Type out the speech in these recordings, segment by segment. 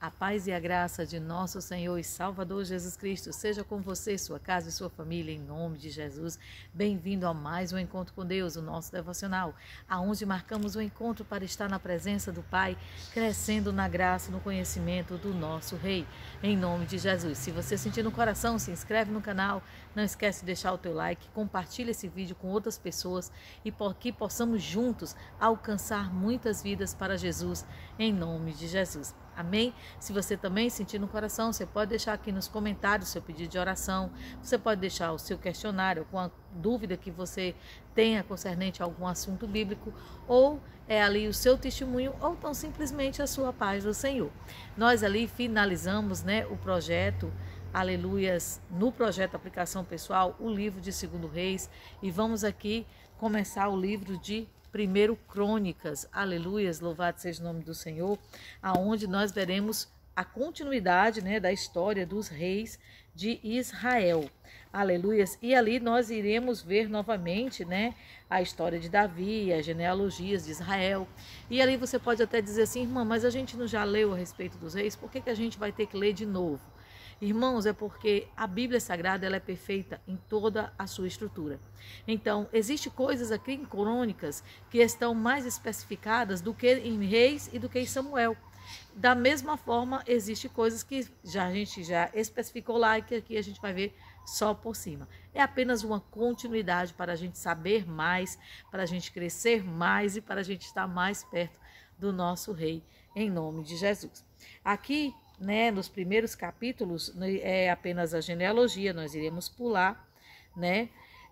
A paz e a graça de nosso Senhor e Salvador Jesus Cristo seja com você, sua casa e sua família, em nome de Jesus. Bem-vindo a mais um Encontro com Deus, o nosso devocional, aonde marcamos o encontro para estar na presença do Pai, crescendo na graça e no conhecimento do nosso Rei, em nome de Jesus. Se você sentir no coração, se inscreve no canal, não esquece de deixar o teu like, compartilha esse vídeo com outras pessoas e que possamos juntos alcançar muitas vidas para Jesus, em nome de Jesus. Amém? Se você também sentir no coração, você pode deixar aqui nos comentários o seu pedido de oração, você pode deixar o seu questionário com a dúvida que você tenha concernente a algum assunto bíblico, ou ali o seu testemunho, ou tão simplesmente a sua paz do Senhor. Nós ali finalizamos, o projeto, aleluias, no projeto Aplicação Pessoal, o livro de 2 Reis, e vamos aqui começar o livro de 1 Crônicas, aleluias, louvado seja o nome do Senhor, aonde nós veremos a continuidade, da história dos reis de Israel, aleluias, e ali nós iremos ver novamente, a história de Davi, as genealogias de Israel, e ali você pode até dizer assim, irmã, mas a gente não já leu a respeito dos reis, por que a gente vai ter que ler de novo? Irmãos, é porque a Bíblia Sagrada ela é perfeita em toda a sua estrutura. Então, existem coisas aqui em Crônicas que estão mais especificadas do que em Reis e do que em Samuel. Da mesma forma, existem coisas que a gente já especificou lá e que aqui a gente vai ver só por cima. É apenas uma continuidade para a gente saber mais, para a gente crescer mais e para a gente estar mais perto do nosso Rei, em nome de Jesus. Aqui, nos primeiros capítulos é apenas a genealogia, nós iremos pular,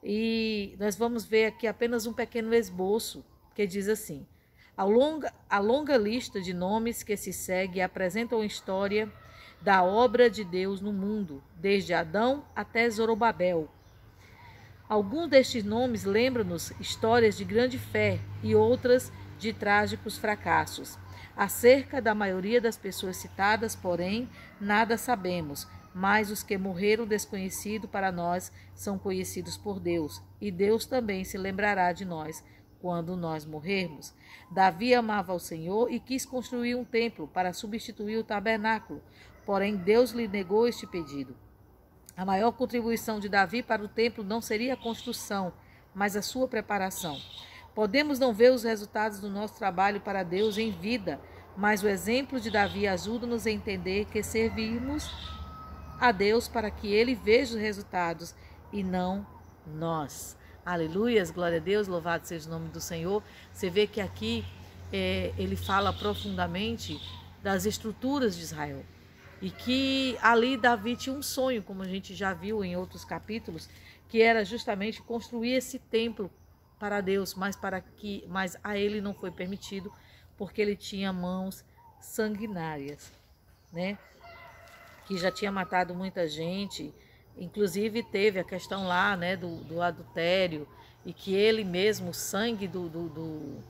e nós vamos ver aqui apenas um pequeno esboço que diz assim: a longa lista de nomes que se segue apresentam a história da obra de Deus no mundo, desde Adão até Zorobabel. Alguns destes nomes lembram-nos histórias de grande fé e outras de trágicos fracassos. Acerca da maioria das pessoas citadas, porém, nada sabemos, mas os que morreram desconhecidos para nós são conhecidos por Deus, e Deus também se lembrará de nós quando nós morrermos. Davi amava ao Senhor e quis construir um templo para substituir o tabernáculo, porém Deus lhe negou este pedido. A maior contribuição de Davi para o templo não seria a construção, mas a sua preparação. Podemos não ver os resultados do nosso trabalho para Deus em vida, mas o exemplo de Davi ajuda-nos a entender que servimos a Deus para que Ele veja os resultados e não nós. Aleluias, glória a Deus, louvado seja o nome do Senhor. Você vê que aqui ele fala profundamente das estruturas de Israel. E que ali Davi tinha um sonho, como a gente já viu em outros capítulos, que era justamente construir esse templo para Deus, mas a ele não foi permitido, porque ele tinha mãos sanguinárias, que já tinha matado muita gente, inclusive teve a questão lá, do adultério, e que ele mesmo, o sangue do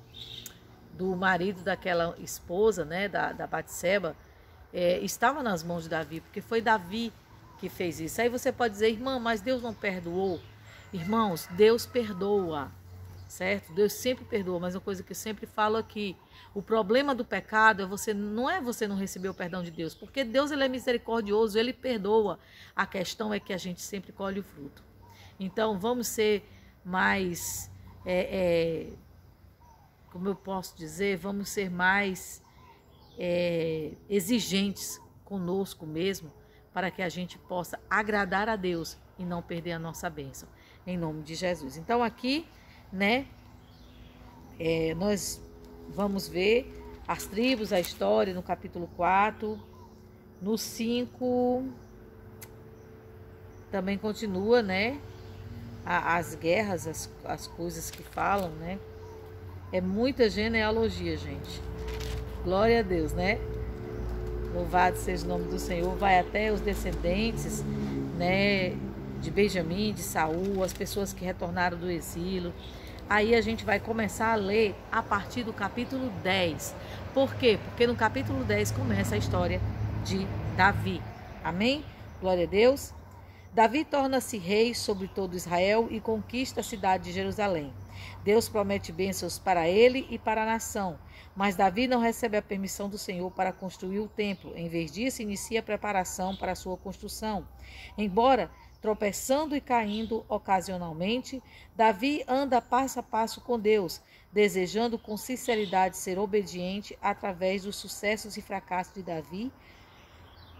marido daquela esposa, da Batseba, estava nas mãos de Davi, porque foi Davi que fez isso. Aí você pode dizer, irmã, mas Deus não perdoou? Irmãos, Deus perdoa. Certo? Deus sempre perdoa, mas uma coisa que eu sempre falo aqui, o problema do pecado não é você não receber o perdão de Deus, porque Deus ele é misericordioso, ele perdoa. A questão é que a gente sempre colhe o fruto. Então vamos ser mais, como eu posso dizer, vamos ser mais exigentes conosco mesmo, para que a gente possa agradar a Deus e não perder a nossa bênção, em nome de Jesus. Então aqui, nós vamos ver as tribos, a história no capítulo 4, no 5 também continua, as guerras, as coisas que falam, é muita genealogia, gente, glória a Deus, louvado seja o nome do Senhor, vai até os descendentes, de Benjamim, de Saul, as pessoas que retornaram do exílio. Aí a gente vai começar a ler a partir do capítulo 10. Por quê? Porque no capítulo 10 começa a história de Davi. Amém? Glória a Deus. Davi torna-se rei sobre todo Israel e conquista a cidade de Jerusalém. Deus promete bênçãos para ele e para a nação, mas Davi não recebe a permissão do Senhor para construir o templo. Em vez disso, inicia a preparação para a sua construção. Embora tropeçando e caindo ocasionalmente, Davi anda passo a passo com Deus, desejando com sinceridade ser obediente. Através dos sucessos e fracassos de Davi,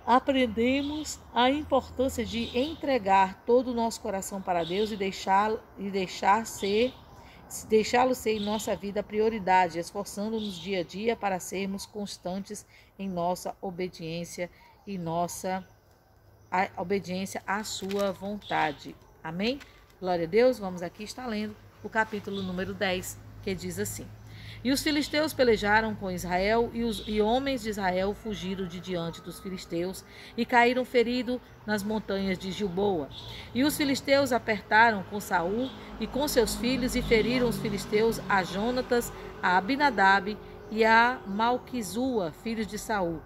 aprendemos a importância de entregar todo o nosso coração para Deus e deixá-lo ser em nossa vida a prioridade, esforçando-nos dia a dia para sermos constantes em nossa obediência e nossa obediência à sua vontade. Amém? Glória a Deus. Vamos aqui estar lendo o capítulo número 10, que diz assim: E os filisteus pelejaram com Israel, e homens de Israel fugiram de diante dos filisteus e caíram feridos nas montanhas de Gilboa. E os filisteus apertaram com Saul e com seus filhos e feriram os filisteus a Jonatas, a Abinadab e a Malquizua, filhos de Saul.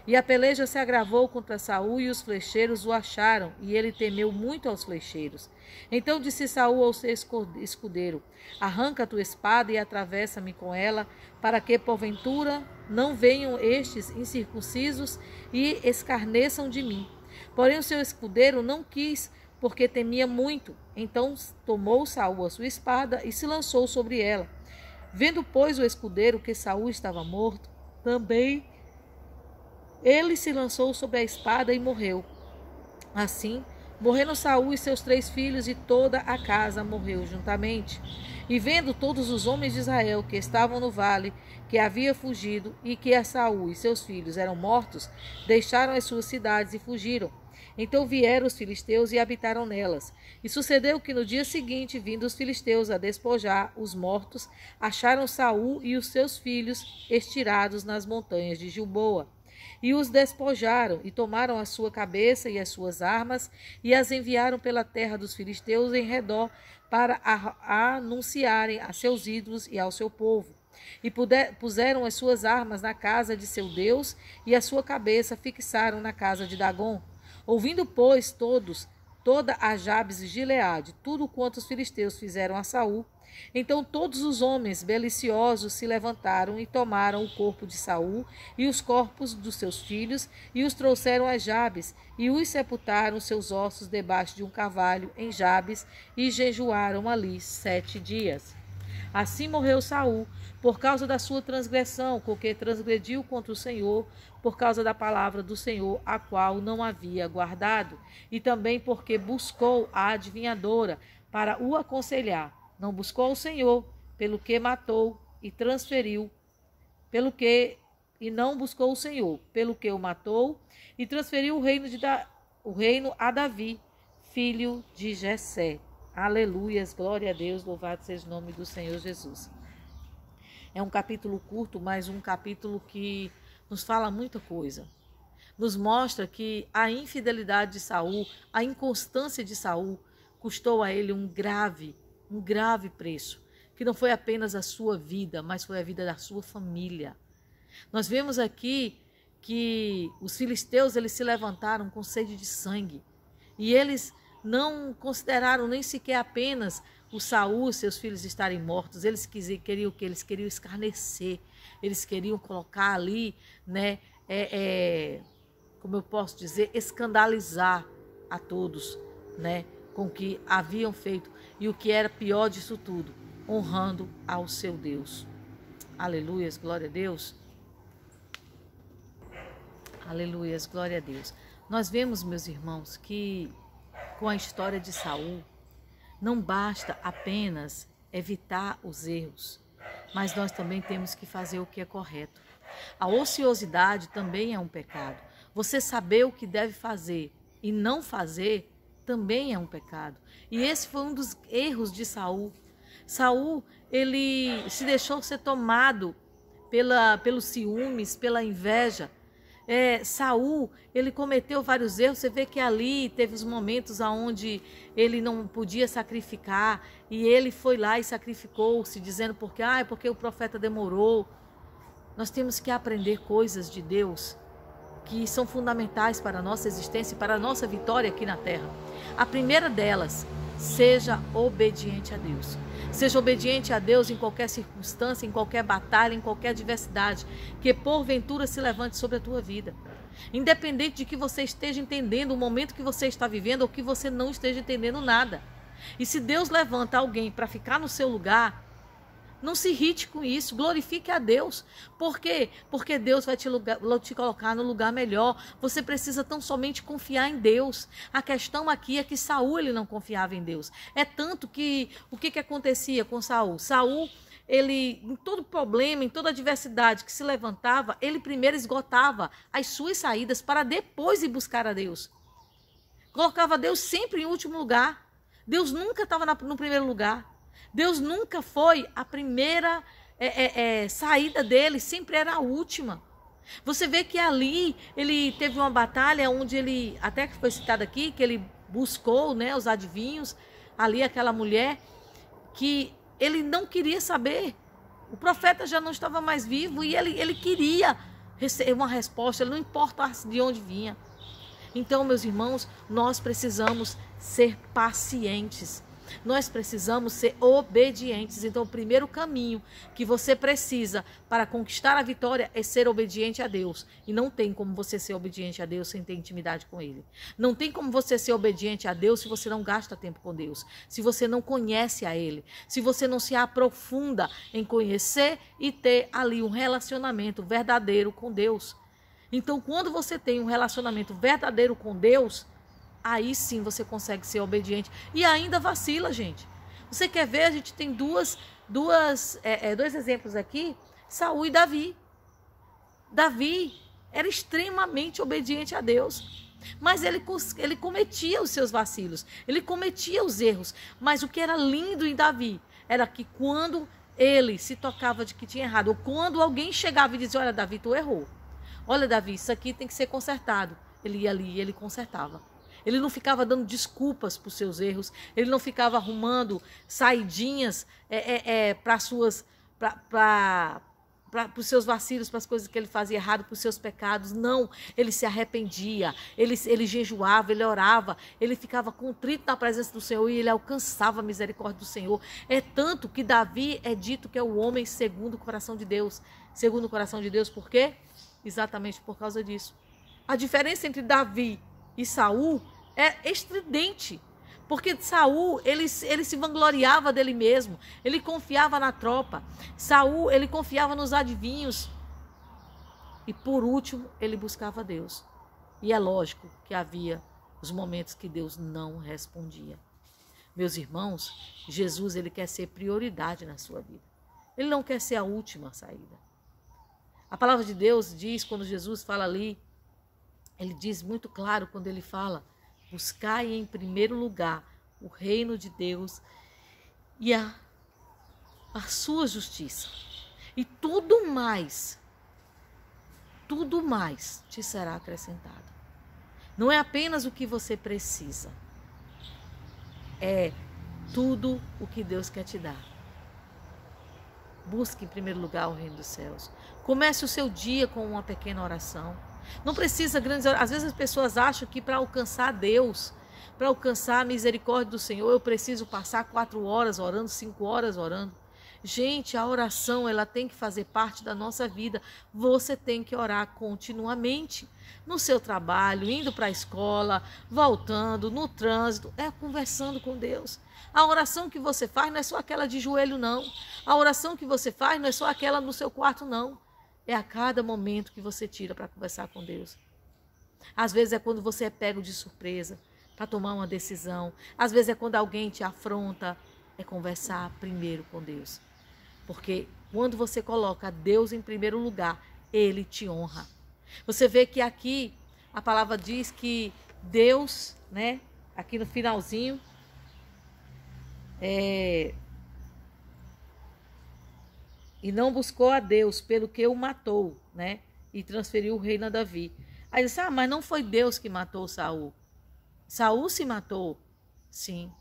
E a peleja se agravou contra Saul, e os flecheiros o acharam, e ele temeu muito aos flecheiros. Então disse Saul ao seu escudeiro: Arranca a tua espada e atravessa-me com ela, para que porventura não venham estes incircuncisos e escarneçam de mim. Porém o seu escudeiro não quis, porque temia muito. Então tomou Saul a sua espada e se lançou sobre ela. Vendo, pois, o escudeiro que Saul estava morto, também ele se lançou sobre a espada e morreu. Assim, morreram Saul e seus 3 filhos, e toda a casa morreu juntamente. E vendo todos os homens de Israel que estavam no vale, que havia fugido, e que a Saul e seus filhos eram mortos, deixaram as suas cidades e fugiram. Então vieram os filisteus e habitaram nelas. E sucedeu que no dia seguinte, vindo os filisteus a despojar os mortos, acharam Saul e os seus filhos estirados nas montanhas de Gilboa. E os despojaram, e tomaram a sua cabeça e as suas armas, e as enviaram pela terra dos filisteus em redor, para anunciarem a seus ídolos e ao seu povo. E puseram as suas armas na casa de seu Deus, e a sua cabeça fixaram na casa de Dagom. Ouvindo, pois, toda a Jabes e Gileade, tudo quanto os filisteus fizeram a Saul, então todos os homens beliciosos se levantaram e tomaram o corpo de Saul e os corpos dos seus filhos e os trouxeram a Jabes, e os sepultaram seus ossos debaixo de um carvalho em Jabes, e jejuaram ali 7 dias. Assim morreu Saul, por causa da sua transgressão, com que transgrediu contra o Senhor, por causa da palavra do Senhor, a qual não havia guardado, e também porque buscou a adivinhadora para o aconselhar. Não buscou o Senhor, pelo que matou e transferiu, não buscou o Senhor, pelo que o matou e transferiu o reino a Davi, filho de Jessé. Aleluias, glória a Deus, louvado seja o nome do Senhor Jesus. É um capítulo curto, mas um capítulo que nos fala muita coisa. Nos mostra que a infidelidade de Saul, a inconstância de Saul, custou a ele um grave preço, que não foi apenas a sua vida, mas foi a vida da sua família. Nós vemos aqui que os filisteus, eles se levantaram com sede de sangue, e eles não consideraram nem sequer apenas o Saul e seus filhos estarem mortos. Eles queriam o quê? Eles queriam escarnecer, eles queriam colocar ali, né, como eu posso dizer, escandalizar a todos, né, com o que haviam feito, e o que era pior disso tudo, honrando ao seu Deus. Aleluias, glória a Deus. Aleluias, glória a Deus. Nós vemos, meus irmãos, que com a história de Saul, não basta apenas evitar os erros, mas nós também temos que fazer o que é correto. A ociosidade também é um pecado. Você saber o que deve fazer e não fazer também é um pecado. E esse foi um dos erros de Saul. Saul, ele se deixou ser tomado pelos ciúmes, pela inveja. Saul, ele cometeu vários erros. Você vê que ali teve os momentos onde ele não podia sacrificar, e ele foi lá e sacrificou-se, dizendo porque o profeta demorou. Nós temos que aprender coisas de Deus que são fundamentais para a nossa existência e para a nossa vitória aqui na terra. A primeira delas seja obediente a Deus. Seja obediente a Deus em qualquer circunstância, em qualquer batalha, em qualquer adversidade que porventura se levante sobre a tua vida. Independente de que você esteja entendendo o momento que você está vivendo ou que você não esteja entendendo nada. E se Deus levanta alguém para ficar no seu lugar, não se irrite com isso, glorifique a Deus. Por quê? Porque Deus vai te colocar no lugar melhor. Você precisa tão somente confiar em Deus. A questão aqui é que Saul, ele não confiava em Deus. É tanto que, o que acontecia com Saul? Saul, ele, em todo problema, em toda adversidade que se levantava, ele primeiro esgotava as suas saídas para depois ir buscar a Deus. Colocava Deus sempre em último lugar. Deus nunca estava no primeiro lugar. Deus nunca foi a primeira saída dele, sempre era a última. Você vê que ali ele teve uma batalha onde ele, até que foi citado aqui, que ele buscou, né, os adivinhos, ali aquela mulher que ele não queria saber. O profeta já não estava mais vivo e ele queria receber uma resposta, ele não importasse de onde vinha. Então, meus irmãos, nós precisamos ser pacientes. Nós precisamos ser obedientes. Então, o primeiro caminho que você precisa para conquistar a vitória é ser obediente a Deus. E não tem como você ser obediente a Deus sem ter intimidade com Ele. Não tem como você ser obediente a Deus se você não gasta tempo com Deus. Se você não conhece a Ele. Se você não se aprofunda em conhecer e ter ali um relacionamento verdadeiro com Deus. Então, quando você tem um relacionamento verdadeiro com Deus, aí sim você consegue ser obediente. E ainda vacila, gente. Você quer ver? A gente tem dois exemplos aqui. Saul e Davi. Davi era extremamente obediente a Deus. Mas ele cometia os seus vacilos. Ele cometia os erros. Mas o que era lindo em Davi era que quando ele se tocava de que tinha errado, ou quando alguém chegava e dizia, olha, Davi, tu errou. Olha, Davi, isso aqui tem que ser consertado. Ele ia ali e ele consertava. Ele não ficava dando desculpas para os seus erros. Ele não ficava arrumando saidinhas para os seus vacilos, para as coisas que ele fazia errado, para os seus pecados. Não, ele se arrependia, ele jejuava, ele orava, ele ficava contrito na presença do Senhor e ele alcançava a misericórdia do Senhor. É tanto que Davi é dito que é o homem segundo o coração de Deus. Segundo o coração de Deus, por quê? Exatamente por causa disso. A diferença entre Davi e Saul é estridente, porque Saul, ele se vangloriava dele mesmo, ele confiava na tropa. Saul, ele confiava nos adivinhos. E por último, ele buscava Deus. E é lógico que havia os momentos que Deus não respondia. Meus irmãos, Jesus, ele quer ser prioridade na sua vida. Ele não quer ser a última saída. A palavra de Deus diz, quando Jesus fala ali, ele diz muito claro quando ele fala, buscai em primeiro lugar o reino de Deus e a sua justiça. E tudo mais te será acrescentado. Não é apenas o que você precisa, é tudo o que Deus quer te dar. Busque em primeiro lugar o reino dos céus. Comece o seu dia com uma pequena oração. Não precisa grandes orações. Às vezes as pessoas acham que para alcançar Deus, para alcançar a misericórdia do Senhor, eu preciso passar 4 horas orando, 5 horas orando. Gente, a oração, ela tem que fazer parte da nossa vida. Você tem que orar continuamente. No seu trabalho, indo para a escola, voltando, no trânsito, conversando com Deus. A oração que você faz não é só aquela de joelho, não. A oração que você faz não é só aquela no seu quarto, não. É a cada momento que você tira para conversar com Deus. Às vezes é quando você é pego de surpresa para tomar uma decisão. Às vezes é quando alguém te afronta. É conversar primeiro com Deus. Porque quando você coloca Deus em primeiro lugar, Ele te honra. Você vê que aqui a palavra diz que Deus, né, aqui no finalzinho, e não buscou a Deus pelo que o matou, né, e transferiu o reino a Davi. Aí disse, mas não foi Deus que matou Saul. Saul se matou, sim.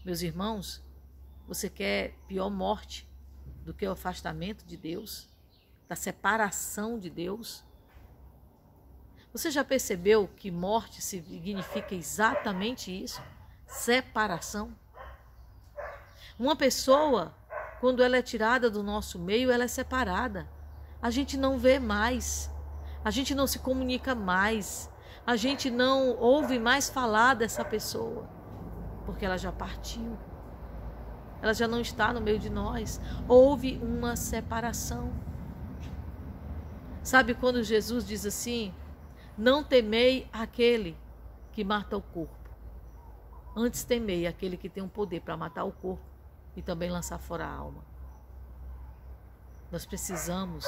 Meus irmãos, você quer pior morte do que o afastamento de Deus, da separação de Deus? Você já percebeu que morte significa exatamente isso? separação. Uma pessoa, quando ela é tirada do nosso meio, ela é separada. A gente não vê mais, a gente não se comunica mais, a gente não ouve mais falar dessa pessoa, porque ela já partiu. Ela já não está no meio de nós. Houve uma separação. Sabe quando Jesus diz assim: não temei aquele que mata o corpo. Antes temei aquele que tem o poder para matar o corpo e também lançar fora a alma. Nós precisamos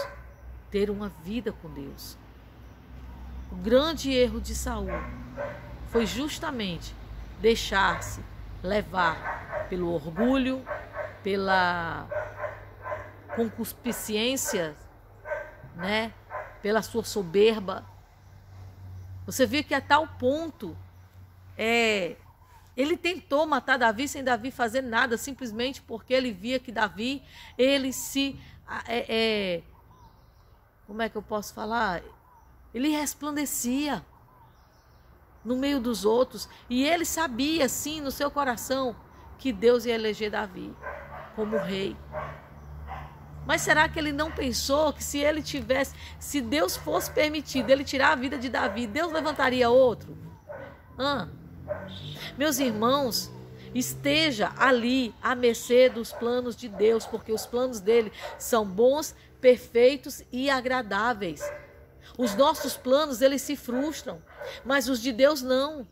ter uma vida com Deus. O grande erro de Saul foi justamente deixar-se levar pelo orgulho, pela concupiscência, né? Pela sua soberba. Você vê que a tal ponto ele tentou matar Davi sem Davi fazer nada, simplesmente porque ele via que Davi, ele se como é que eu posso falar? Ele resplandecia no meio dos outros, e ele sabia sim no seu coração que Deus ia eleger Davi como rei. Mas será que ele não pensou que se Deus fosse permitido ele tirar a vida de Davi, Deus levantaria outro? Meus irmãos, esteja ali à mercê dos planos de Deus, porque os planos dele são bons, perfeitos e agradáveis. Os nossos planos, eles se frustram, mas os de Deus não.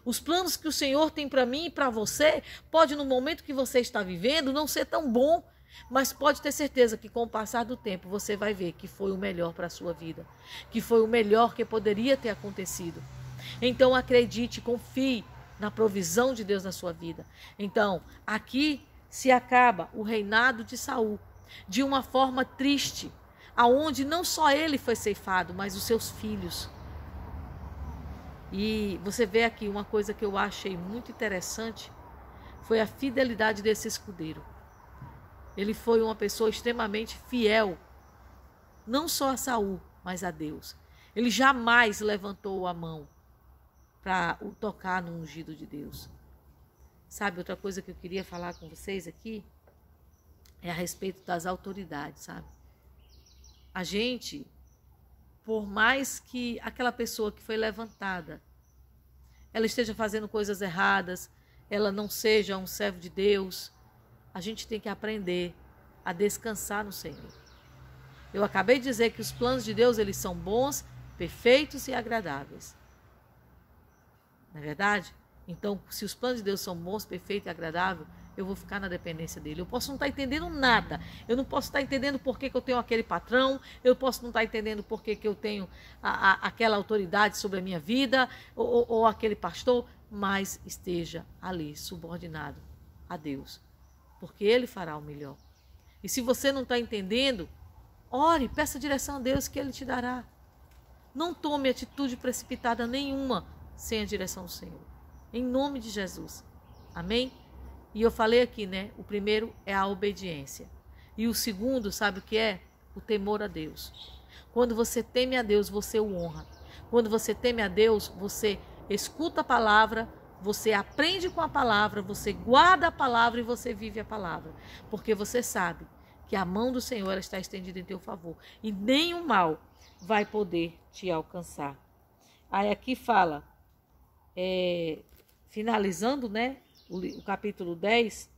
Os planos que o Senhor tem para mim e para você, pode no momento que você está vivendo não ser tão bom, mas pode ter certeza que com o passar do tempo você vai ver que foi o melhor para a sua vida, que foi o melhor que poderia ter acontecido. Então acredite, confie na provisão de Deus na sua vida. Então, aqui se acaba o reinado de Saul de uma forma triste, aonde não só ele foi ceifado, mas os seus filhos. E você vê aqui uma coisa que eu achei muito interessante, foi a fidelidade desse escudeiro. Ele foi uma pessoa extremamente fiel, não só a Saul, mas a Deus. Ele jamais levantou a mão para tocar no ungido de Deus. Sabe, outra coisa que eu queria falar com vocês aqui é a respeito das autoridades, sabe? A gente, por mais que aquela pessoa que foi levantada, ela esteja fazendo coisas erradas, ela não seja um servo de Deus, a gente tem que aprender a descansar no Senhor. Eu acabei de dizer que os planos de Deus, eles são bons, perfeitos e agradáveis. Não é verdade? Então, se os planos de Deus são bons, perfeitos e agradáveis, eu vou ficar na dependência dele. Eu posso não estar entendendo nada. Eu não posso estar entendendo por que eu tenho aquele patrão. Eu posso não estar entendendo por que eu tenho aquela autoridade sobre a minha vida, ou aquele pastor, mas esteja ali, subordinado a Deus, porque Ele fará o melhor. E se você não está entendendo, ore, peça direção a Deus que Ele te dará. Não tome atitude precipitada nenhuma sem a direção do Senhor. Em nome de Jesus. Amém? E eu falei aqui, né? O primeiro é a obediência. E o segundo, sabe o que é? O temor a Deus. Quando você teme a Deus, você o honra. Quando você teme a Deus, você escuta a palavra, você aprende com a palavra, você guarda a palavra e você vive a palavra. Porque você sabe que a mão do Senhor ela está estendida em teu favor. E nenhum mal vai poder te alcançar. Aí aqui fala, finalizando, né? O capítulo 10,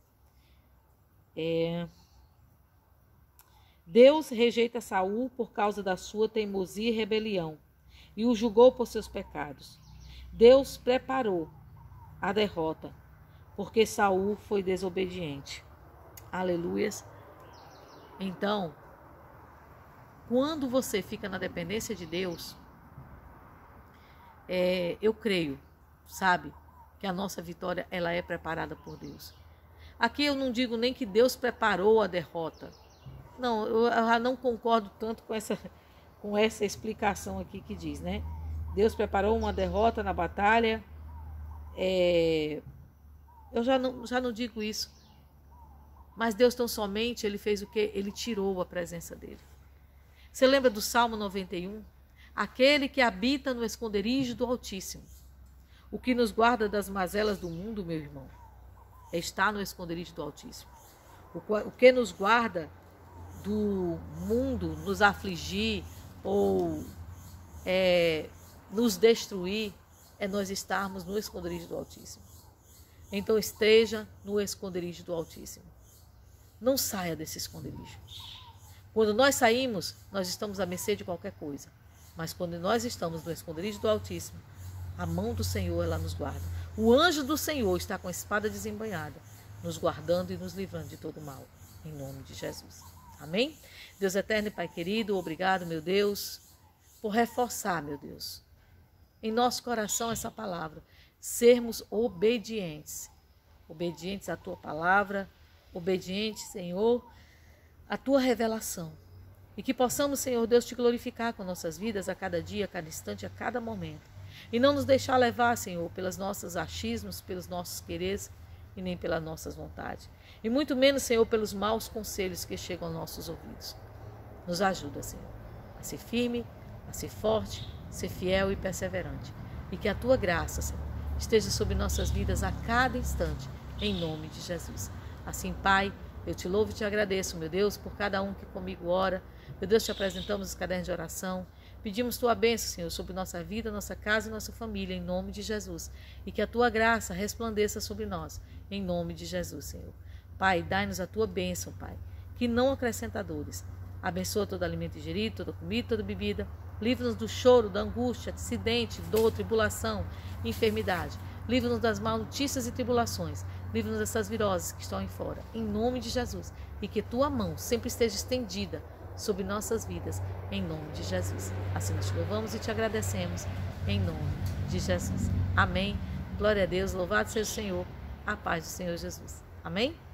Deus rejeita Saul por causa da sua teimosia e rebelião e o julgou por seus pecados. Deus preparou a derrota porque Saul foi desobediente. Aleluias. Então, quando você fica na dependência de Deus, eu creio, sabe, que a nossa vitória ela é preparada por Deus. Aqui eu não digo nem que Deus preparou a derrota. Não, eu já não concordo tanto com essa explicação aqui que diz, né? Deus preparou uma derrota na batalha. Eu já não digo isso. Mas Deus tão somente, Ele fez o quê? Ele tirou a presença dEle. Você lembra do Salmo 91? Aquele que habita no esconderijo do Altíssimo. O que nos guarda das mazelas do mundo, meu irmão, é estar no esconderijo do Altíssimo. O que nos guarda do mundo nos afligir ou nos destruir é nós estarmos no esconderijo do Altíssimo. Então esteja no esconderijo do Altíssimo. Não saia desse esconderijo. Quando nós saímos, nós estamos à mercê de qualquer coisa. Mas quando nós estamos no esconderijo do Altíssimo, a mão do Senhor, ela nos guarda. O anjo do Senhor está com a espada desembainhada, nos guardando e nos livrando de todo mal. Em nome de Jesus. Amém? Deus eterno e Pai querido, obrigado, meu Deus, por reforçar, meu Deus, em nosso coração essa palavra. Sermos obedientes. Obedientes à Tua palavra, obedientes, Senhor, à Tua revelação. E que possamos, Senhor Deus, Te glorificar com nossas vidas a cada dia, a cada instante, a cada momento. E não nos deixar levar, Senhor, pelos nossos achismos, pelos nossos quereres e nem pelas nossas vontades. E muito menos, Senhor, pelos maus conselhos que chegam aos nossos ouvidos. Nos ajuda, Senhor, a ser firme, a ser forte, ser fiel e perseverante. E que a Tua graça, Senhor, esteja sobre nossas vidas a cada instante, em nome de Jesus. Assim, Pai, eu Te louvo e Te agradeço, meu Deus, por cada um que comigo ora. Meu Deus, Te apresentamos os cadernos de oração. Pedimos Tua bênção, Senhor, sobre nossa vida, nossa casa e nossa família, em nome de Jesus. E que a Tua graça resplandeça sobre nós, em nome de Jesus, Senhor. Pai, dai-nos a Tua bênção, Pai, que não acrescenta dores. Abençoa todo alimento ingerido, toda comida, toda bebida. Livra-nos do choro, da angústia, acidente, dor, tribulação, enfermidade. Livra-nos das más notícias e tribulações. Livra-nos dessas viroses que estão aí fora, em nome de Jesus. E que Tua mão sempre esteja estendida sobre nossas vidas, em nome de Jesus. Assim nós Te louvamos e Te agradecemos, em nome de Jesus. Amém. Glória a Deus, louvado seja o Senhor, a paz do Senhor Jesus. Amém.